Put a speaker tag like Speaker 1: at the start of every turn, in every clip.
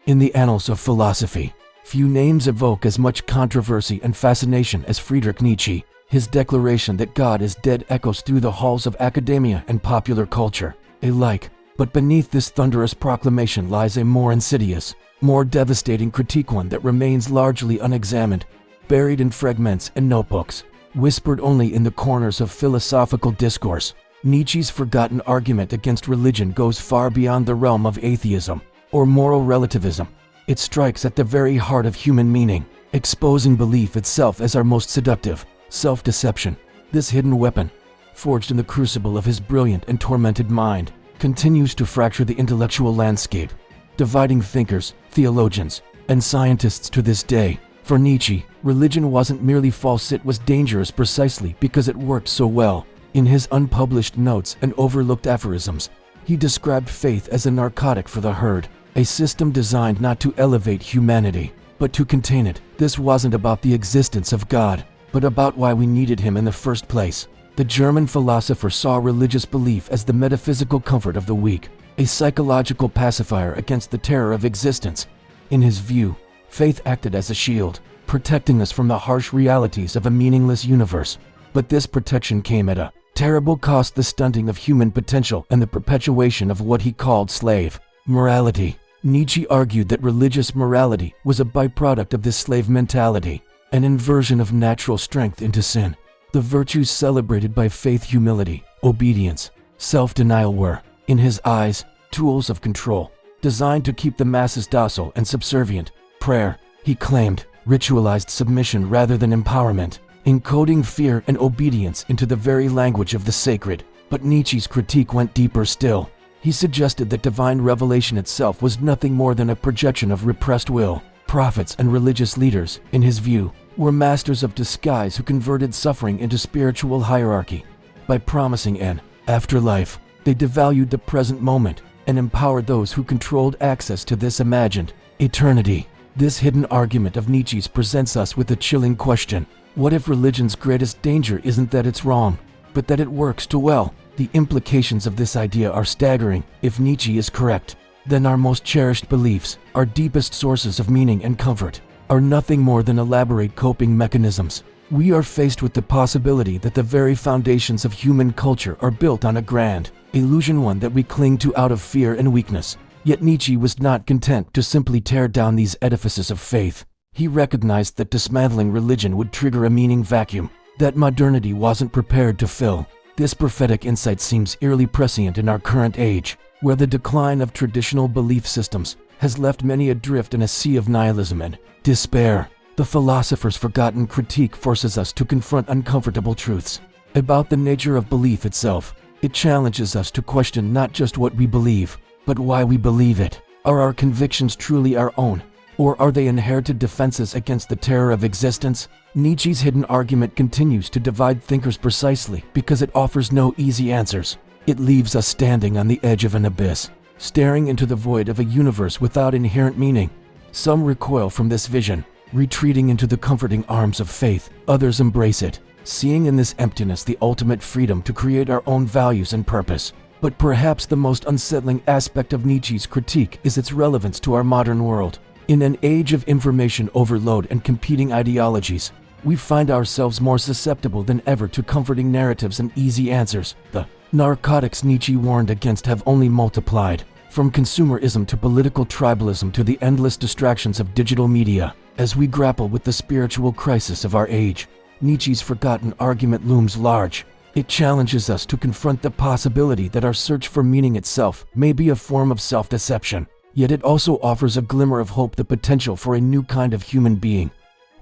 Speaker 1: In the annals of philosophy, few names evoke as much controversy and fascination as Friedrich Nietzsche. His declaration that God is dead echoes through the halls of academia and popular culture alike. But beneath this thunderous proclamation lies a more insidious, more devastating critique, one that remains largely unexamined, buried in fragments and notebooks, whispered only in the corners of philosophical discourse. Nietzsche's forgotten argument against religion goes far beyond the realm of atheism or moral relativism. It strikes at the very heart of human meaning, exposing belief itself as our most seductive self-deception. This hidden weapon, forged in the crucible of his brilliant and tormented mind, continues to fracture the intellectual landscape, dividing thinkers, theologians, and scientists to this day. For Nietzsche, religion wasn't merely false, it was dangerous precisely because it worked so well. In his unpublished notes and overlooked aphorisms, he described faith as a narcotic for the herd, a system designed not to elevate humanity, but to contain it. This wasn't about the existence of God, but about why we needed him in the first place. The German philosopher saw religious belief as the metaphysical comfort of the weak, a psychological pacifier against the terror of existence. In his view, faith acted as a shield, protecting us from the harsh realities of a meaningless universe. But this protection came at a terrible cost: the stunting of human potential and the perpetuation of what he called slave morality. Nietzsche argued that religious morality was a byproduct of this slave mentality, an inversion of natural strength into sin. The virtues celebrated by faith, humility, obedience, self-denial, were, in his eyes, tools of control, designed to keep the masses docile and subservient. Prayer, he claimed, ritualized submission rather than empowerment, encoding fear and obedience into the very language of the sacred. But Nietzsche's critique went deeper still. He suggested that divine revelation itself was nothing more than a projection of repressed will. Prophets and religious leaders, in his view, were masters of disguise who converted suffering into spiritual hierarchy. By promising an afterlife, they devalued the present moment and empowered those who controlled access to this imagined eternity. This hidden argument of Nietzsche's presents us with a chilling question. What if religion's greatest danger isn't that it's wrong, but that it works too well? The implications of this idea are staggering. If Nietzsche is correct, then our most cherished beliefs, our deepest sources of meaning and comfort, are nothing more than elaborate coping mechanisms. We are faced with the possibility that the very foundations of human culture are built on a grand illusion, one that we cling to out of fear and weakness. Yet Nietzsche was not content to simply tear down these edifices of faith. He recognized that dismantling religion would trigger a meaning vacuum that modernity wasn't prepared to fill. This prophetic insight seems eerily prescient in our current age, where the decline of traditional belief systems has left many adrift in a sea of nihilism and despair. The philosopher's forgotten critique forces us to confront uncomfortable truths about the nature of belief itself. It challenges us to question not just what we believe, but why we believe it. Are our convictions truly our own, or are they inherited defenses against the terror of existence? Nietzsche's hidden argument continues to divide thinkers precisely because it offers no easy answers. It leaves us standing on the edge of an abyss, staring into the void of a universe without inherent meaning. Some recoil from this vision, retreating into the comforting arms of faith. Others embrace it, seeing in this emptiness the ultimate freedom to create our own values and purpose. But perhaps the most unsettling aspect of Nietzsche's critique is its relevance to our modern world. In an age of information overload and competing ideologies, we find ourselves more susceptible than ever to comforting narratives and easy answers. The narcotics Nietzsche warned against have only multiplied, from consumerism to political tribalism to the endless distractions of digital media. As we grapple with the spiritual crisis of our age, Nietzsche's forgotten argument looms large. It challenges us to confront the possibility that our search for meaning itself may be a form of self-deception. Yet it also offers a glimmer of hope, the potential for a new kind of human being,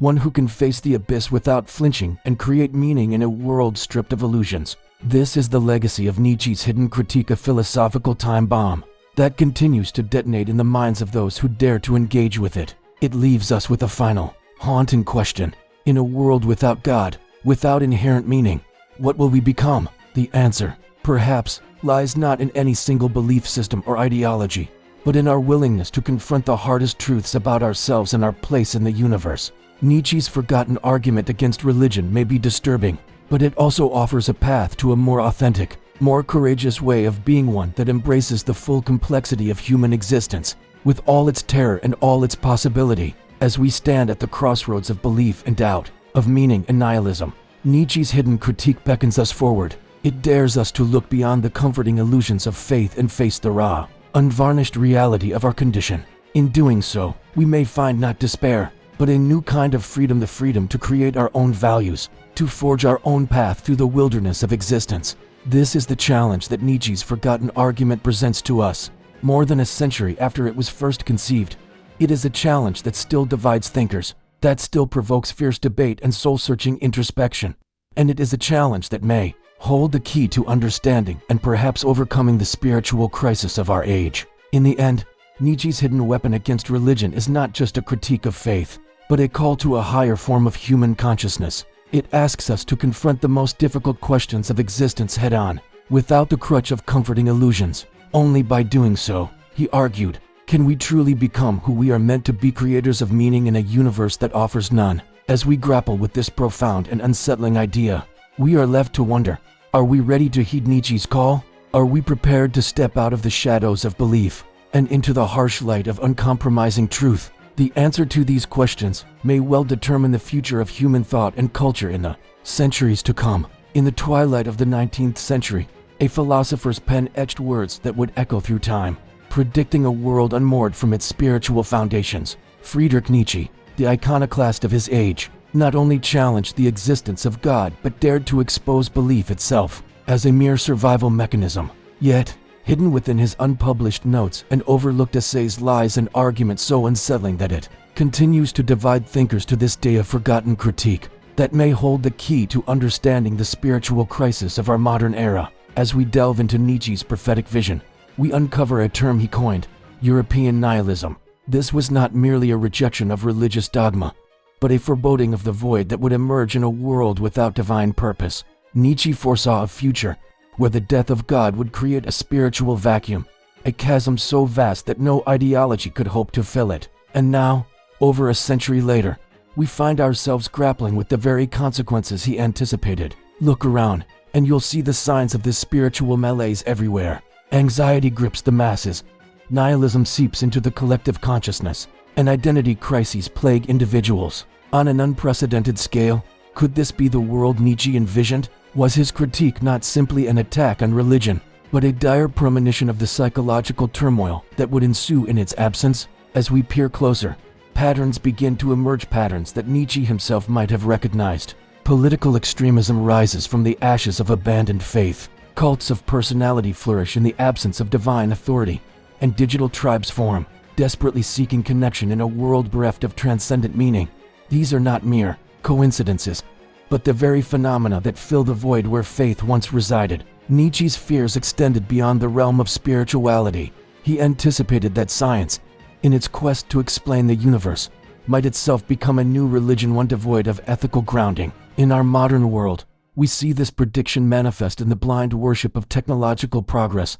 Speaker 1: one who can face the abyss without flinching and create meaning in a world stripped of illusions. This is the legacy of Nietzsche's hidden critique, a philosophical time bomb that continues to detonate in the minds of those who dare to engage with it. It leaves us with a final, haunting question. In a world without God, without inherent meaning, what will we become? The answer, perhaps, lies not in any single belief system or ideology, but in our willingness to confront the hardest truths about ourselves and our place in the universe. Nietzsche's forgotten argument against religion may be disturbing, but it also offers a path to a more authentic, more courageous way of being, one that embraces the full complexity of human existence. with all its terror and all its possibility. As we stand at the crossroads of belief and doubt, of meaning and nihilism, Nietzsche's hidden critique beckons us forward. It dares us to look beyond the comforting illusions of faith and face the raw, unvarnished reality of our condition. In doing so, we may find not despair, but a new kind of freedom, the freedom to create our own values, to forge our own path through the wilderness of existence. This is the challenge that Nietzsche's forgotten argument presents to us, more than a century after it was first conceived. It is a challenge that still divides thinkers, that still provokes fierce debate and soul-searching introspection. And it is a challenge that may hold the key to understanding and perhaps overcoming the spiritual crisis of our age. In the end, Nietzsche's hidden weapon against religion is not just a critique of faith, but a call to a higher form of human consciousness. It asks us to confront the most difficult questions of existence head-on, without the crutch of comforting illusions. Only by doing so, he argued, can we truly become who we are meant to be, creators of meaning in a universe that offers none. As we grapple with this profound and unsettling idea, we are left to wonder, are we ready to heed Nietzsche's call? Are we prepared to step out of the shadows of belief and into the harsh light of uncompromising truth? The answer to these questions may well determine the future of human thought and culture in the centuries to come. In the twilight of the 19th century, a philosopher's pen etched words that would echo through time, predicting a world unmoored from its spiritual foundations. Friedrich Nietzsche, the iconoclast of his age, not only challenged the existence of God but dared to expose belief itself as a mere survival mechanism. Yet, hidden within his unpublished notes and overlooked essays lies an argument so unsettling that it continues to divide thinkers to this day, a forgotten critique that may hold the key to understanding the spiritual crisis of our modern era. As we delve into Nietzsche's prophetic vision, we uncover a term he coined, European nihilism. This was not merely a rejection of religious dogma, but a foreboding of the void that would emerge in a world without divine purpose. Nietzsche foresaw a future where the death of God would create a spiritual vacuum, a chasm so vast that no ideology could hope to fill it. And now, over a century later, we find ourselves grappling with the very consequences he anticipated. Look around, and you'll see the signs of this spiritual malaise everywhere. Anxiety grips the masses, nihilism seeps into the collective consciousness, and identity crises plague individuals. On an unprecedented scale, could this be the world Nietzsche envisioned? Was his critique not simply an attack on religion, but a dire premonition of the psychological turmoil that would ensue in its absence? As we peer closer, patterns begin to emerge, patterns that Nietzsche himself might have recognized. Political extremism rises from the ashes of abandoned faith. Cults of personality flourish in the absence of divine authority, and digital tribes form, desperately seeking connection in a world bereft of transcendent meaning. These are not mere coincidences, but the very phenomena that fill the void where faith once resided. Nietzsche's fears extended beyond the realm of spirituality. He anticipated that science, in its quest to explain the universe, might itself become a new religion, one devoid of ethical grounding. In our modern world, we see this prediction manifest in the blind worship of technological progress,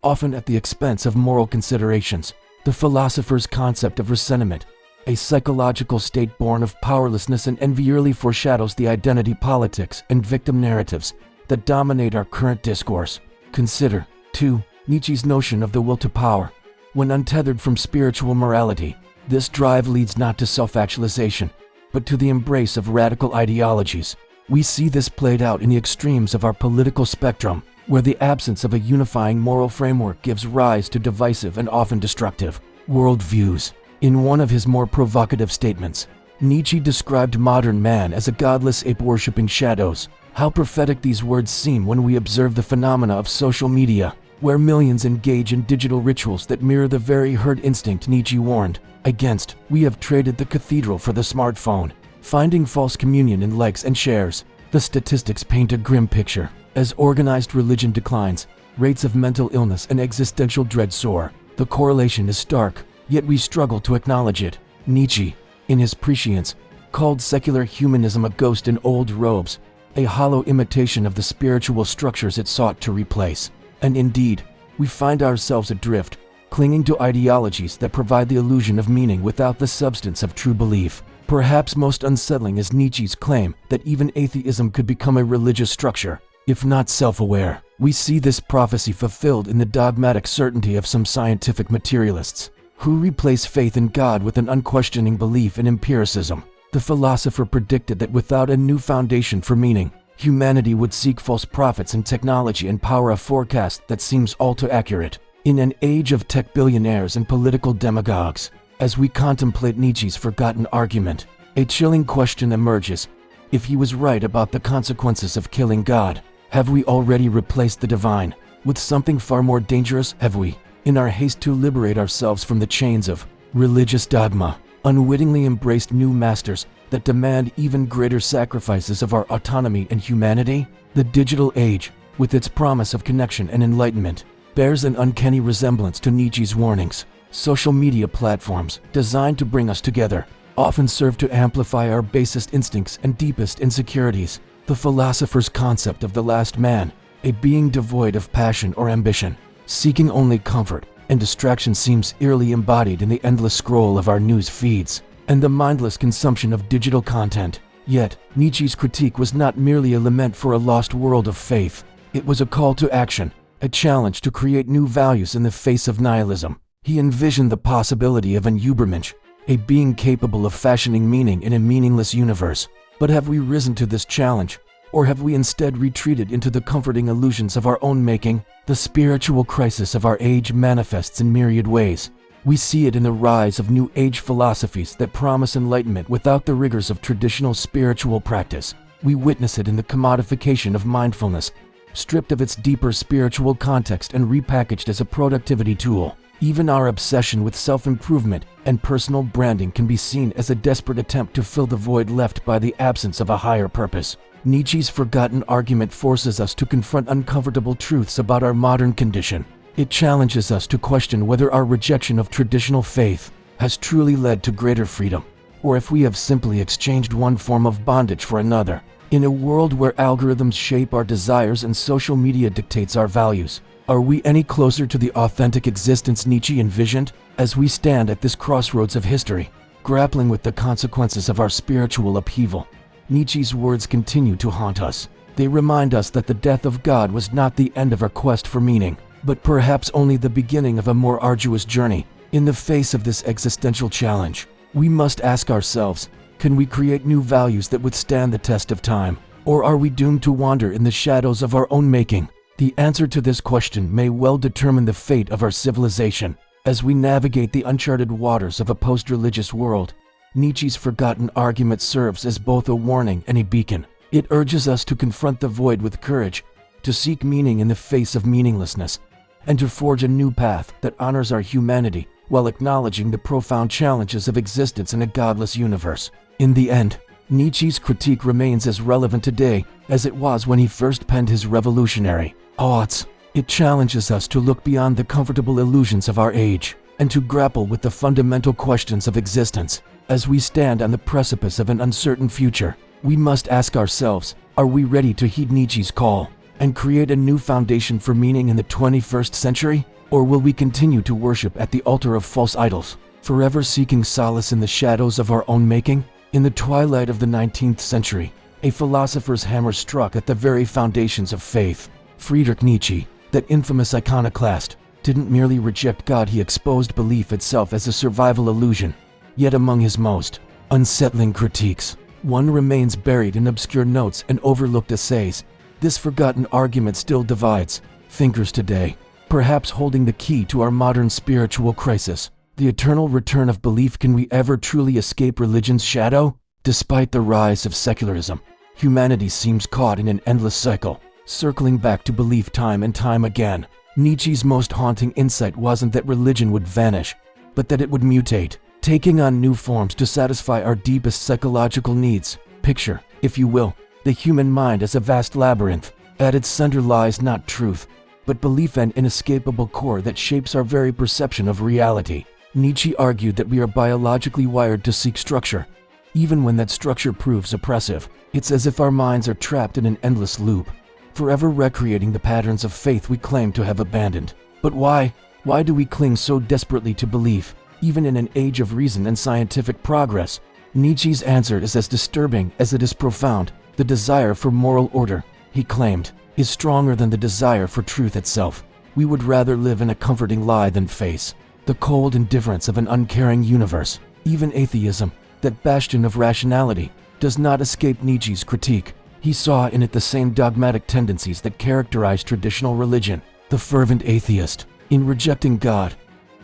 Speaker 1: often at the expense of moral considerations. The philosopher's concept of resentment, a psychological state born of powerlessness and envy, early foreshadows the identity politics and victim narratives that dominate our current discourse. Consider, too, Nietzsche's notion of the will to power. When untethered from spiritual morality, this drive leads not to self-actualization, but to the embrace of radical ideologies. We see this played out in the extremes of our political spectrum, where the absence of a unifying moral framework gives rise to divisive and often destructive worldviews. In one of his more provocative statements, Nietzsche described modern man as a godless ape worshipping shadows. How prophetic these words seem when we observe the phenomena of social media, where millions engage in digital rituals that mirror the very herd instinct Nietzsche warned against. We have traded the cathedral for the smartphone, finding false communion in likes and shares. The statistics paint a grim picture. As organized religion declines, rates of mental illness and existential dread soar. The correlation is stark, yet we struggle to acknowledge it. Nietzsche, in his Prescience, called secular humanism a ghost in old robes, a hollow imitation of the spiritual structures it sought to replace. And indeed, we find ourselves adrift, clinging to ideologies that provide the illusion of meaning without the substance of true belief. Perhaps most unsettling is Nietzsche's claim that even atheism could become a religious structure, if not self-aware. We see this prophecy fulfilled in the dogmatic certainty of some scientific materialists, who replace faith in God with an unquestioning belief in empiricism. The philosopher predicted that without a new foundation for meaning, humanity would seek false prophets in technology and power, a forecast that seems all too accurate. In an age of tech billionaires and political demagogues, as we contemplate Nietzsche's forgotten argument, a chilling question emerges. If he was right about the consequences of killing God, have we already replaced the divine with something far more dangerous? Have we, in our haste to liberate ourselves from the chains of religious dogma, unwittingly embraced new masters that demand even greater sacrifices of our autonomy and humanity? The digital age, with its promise of connection and enlightenment, bears an uncanny resemblance to Nietzsche's warnings. Social media platforms, designed to bring us together, often serve to amplify our basest instincts and deepest insecurities. The philosopher's concept of the last man, a being devoid of passion or ambition, seeking only comfort and distraction, seems eerily embodied in the endless scroll of our news feeds and the mindless consumption of digital content. Yet, Nietzsche's critique was not merely a lament for a lost world of faith. It was a call to action, a challenge to create new values in the face of nihilism. He envisioned the possibility of an Übermensch, a being capable of fashioning meaning in a meaningless universe. But have we risen to this challenge? Or have we instead retreated into the comforting illusions of our own making? The spiritual crisis of our age manifests in myriad ways. We see it in the rise of New Age philosophies that promise enlightenment without the rigors of traditional spiritual practice. We witness it in the commodification of mindfulness, stripped of its deeper spiritual context and repackaged as a productivity tool. Even our obsession with self-improvement and personal branding can be seen as a desperate attempt to fill the void left by the absence of a higher purpose. Nietzsche's forgotten argument forces us to confront uncomfortable truths about our modern condition. It challenges us to question whether our rejection of traditional faith has truly led to greater freedom, or if we have simply exchanged one form of bondage for another. In a world where algorithms shape our desires and social media dictates our values, are we any closer to the authentic existence Nietzsche envisioned? As we stand at this crossroads of history, grappling with the consequences of our spiritual upheaval, Nietzsche's words continue to haunt us. They remind us that the death of God was not the end of our quest for meaning, but perhaps only the beginning of a more arduous journey. In the face of this existential challenge, we must ask ourselves, can we create new values that withstand the test of time? Or are we doomed to wander in the shadows of our own making? The answer to this question may well determine the fate of our civilization. As we navigate the uncharted waters of a post-religious world, Nietzsche's forgotten argument serves as both a warning and a beacon. It urges us to confront the void with courage, to seek meaning in the face of meaninglessness, and to forge a new path that honors our humanity while acknowledging the profound challenges of existence in a godless universe. In the end, Nietzsche's critique remains as relevant today as it was when he first penned his revolutionary thoughts. It challenges us to look beyond the comfortable illusions of our age and to grapple with the fundamental questions of existence. As we stand on the precipice of an uncertain future, we must ask ourselves, are we ready to heed Nietzsche's call and create a new foundation for meaning in the 21st century? Or will we continue to worship at the altar of false idols, forever seeking solace in the shadows of our own making? In the twilight of the 19th century, a philosopher's hammer struck at the very foundations of faith. Friedrich Nietzsche, that infamous iconoclast, didn't merely reject God, he exposed belief itself as a survival illusion. Yet among his most unsettling critiques, one remains buried in obscure notes and overlooked essays. This forgotten argument still divides thinkers today, perhaps holding the key to our modern spiritual crisis, the eternal return of belief. Can we ever truly escape religion's shadow? Despite the rise of secularism, humanity seems caught in an endless cycle, circling back to belief time and time again. Nietzsche's most haunting insight wasn't that religion would vanish, but that it would mutate, taking on new forms to satisfy our deepest psychological needs. Picture, if you will, the human mind as a vast labyrinth. At its center lies not truth, but belief, an inescapable core that shapes our very perception of reality. Nietzsche argued that we are biologically wired to seek structure. Even when that structure proves oppressive, it's as if our minds are trapped in an endless loop, forever recreating the patterns of faith we claim to have abandoned. But why? Why do we cling so desperately to belief, even in an age of reason and scientific progress? Nietzsche's answer is as disturbing as it is profound. The desire for moral order, he claimed, is stronger than the desire for truth itself. We would rather live in a comforting lie than face the cold indifference of an uncaring universe. Even atheism, that bastion of rationality, does not escape Nietzsche's critique. He saw in it the same dogmatic tendencies that characterize traditional religion. The fervent atheist, in rejecting God,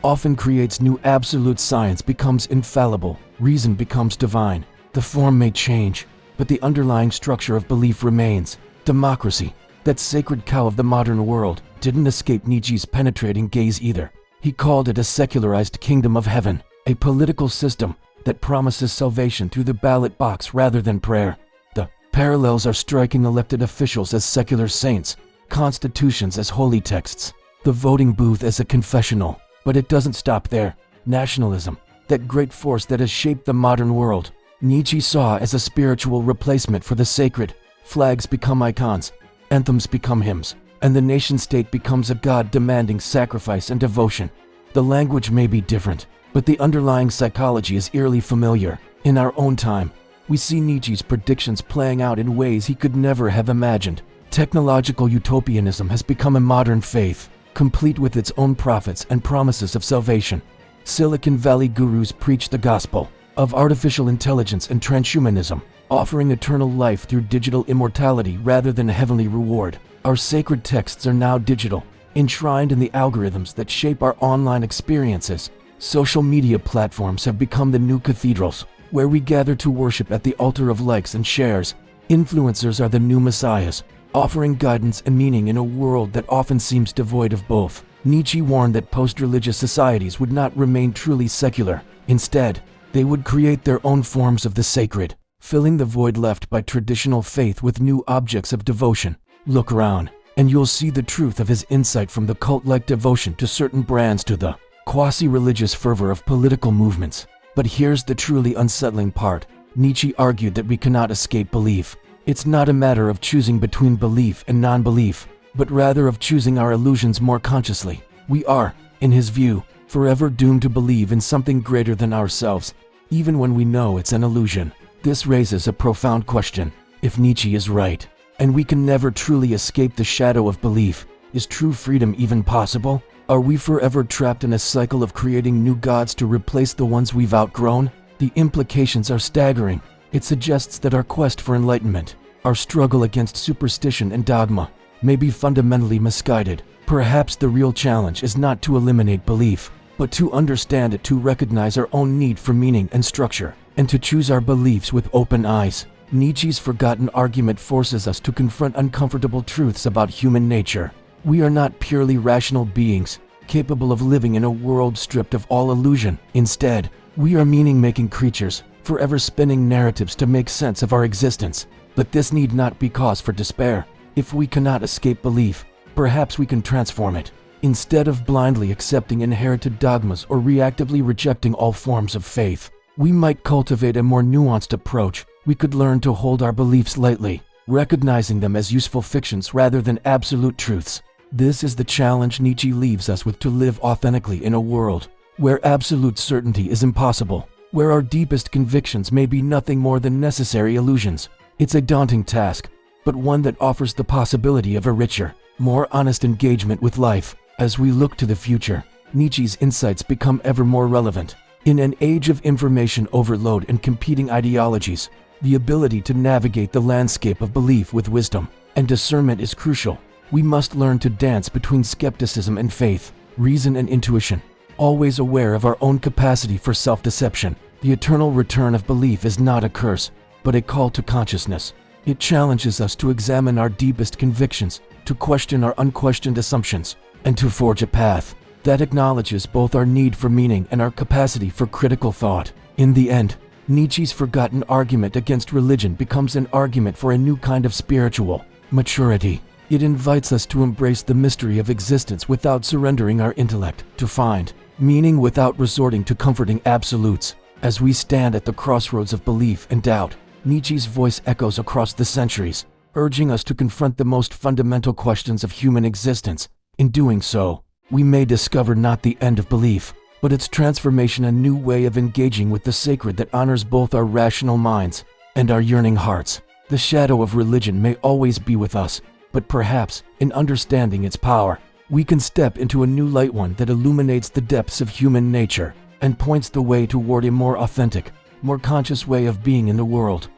Speaker 1: often creates new absolute. Science becomes infallible, reason becomes divine. The form may change, but the underlying structure of belief remains. Democracy, that sacred cow of the modern world, didn't escape Nietzsche's penetrating gaze either. He called it a secularized kingdom of heaven, a political system that promises salvation through the ballot box rather than prayer. The parallels are striking: elected officials as secular saints, constitutions as holy texts, the voting booth as a confessional. But it doesn't stop there. Nationalism, that great force that has shaped the modern world, Nietzsche saw as a spiritual replacement for the sacred. Flags become icons, anthems become hymns, and the nation-state becomes a god demanding sacrifice and devotion. The language may be different, but the underlying psychology is eerily familiar. In our own time, we see Nietzsche's predictions playing out in ways he could never have imagined. Technological utopianism has become a modern faith, complete with its own prophets and promises of salvation. Silicon Valley gurus preach the gospel of artificial intelligence and transhumanism, offering eternal life through digital immortality rather than heavenly reward. Our sacred texts are now digital, enshrined in the algorithms that shape our online experiences. Social media platforms have become the new cathedrals, where we gather to worship at the altar of likes and shares. Influencers are the new messiahs, offering guidance and meaning in a world that often seems devoid of both. Nietzsche warned that post-religious societies would not remain truly secular. Instead, they would create their own forms of the sacred, filling the void left by traditional faith with new objects of devotion. Look around, and you'll see the truth of his insight, from the cult-like devotion to certain brands to the quasi-religious fervor of political movements. But here's the truly unsettling part. Nietzsche argued that we cannot escape belief. It's not a matter of choosing between belief and non-belief, but rather of choosing our illusions more consciously. We are, in his view, forever doomed to believe in something greater than ourselves, even when we know it's an illusion. This raises a profound question. If Nietzsche is right, and we can never truly escape the shadow of belief, is true freedom even possible? Are we forever trapped in a cycle of creating new gods to replace the ones we've outgrown? The implications are staggering. It suggests that our quest for enlightenment, our struggle against superstition and dogma, may be fundamentally misguided. Perhaps the real challenge is not to eliminate belief, but to understand it, to recognize our own need for meaning and structure, and to choose our beliefs with open eyes. Nietzsche's forgotten argument forces us to confront uncomfortable truths about human nature. We are not purely rational beings, capable of living in a world stripped of all illusion. Instead, we are meaning-making creatures, forever spinning narratives to make sense of our existence. But this need not be cause for despair. If we cannot escape belief, perhaps we can transform it. Instead of blindly accepting inherited dogmas or reactively rejecting all forms of faith, we might cultivate a more nuanced approach. We could learn to hold our beliefs lightly, recognizing them as useful fictions rather than absolute truths. This is the challenge Nietzsche leaves us with: to live authentically in a world where absolute certainty is impossible, where our deepest convictions may be nothing more than necessary illusions. It's a daunting task, but one that offers the possibility of a richer, more honest engagement with life. As we look to the future, Nietzsche's insights become ever more relevant. In an age of information overload and competing ideologies, the ability to navigate the landscape of belief with wisdom and discernment is crucial. We must learn to dance between skepticism and faith, reason and intuition, always aware of our own capacity for self-deception. The eternal return of belief is not a curse, but a call to consciousness. It challenges us to examine our deepest convictions, to question our unquestioned assumptions, and to forge a path that acknowledges both our need for meaning and our capacity for critical thought. In the end, Nietzsche's forgotten argument against religion becomes an argument for a new kind of spiritual maturity. It invites us to embrace the mystery of existence without surrendering our intellect, to find meaning without resorting to comforting absolutes. As we stand at the crossroads of belief and doubt, Nietzsche's voice echoes across the centuries, urging us to confront the most fundamental questions of human existence. In doing so, we may discover not the end of belief, but its transformation, a new way of engaging with the sacred that honors both our rational minds and our yearning hearts. The shadow of religion may always be with us, but perhaps, in understanding its power, we can step into a new light, one that illuminates the depths of human nature and points the way toward a more authentic, more conscious way of being in the world.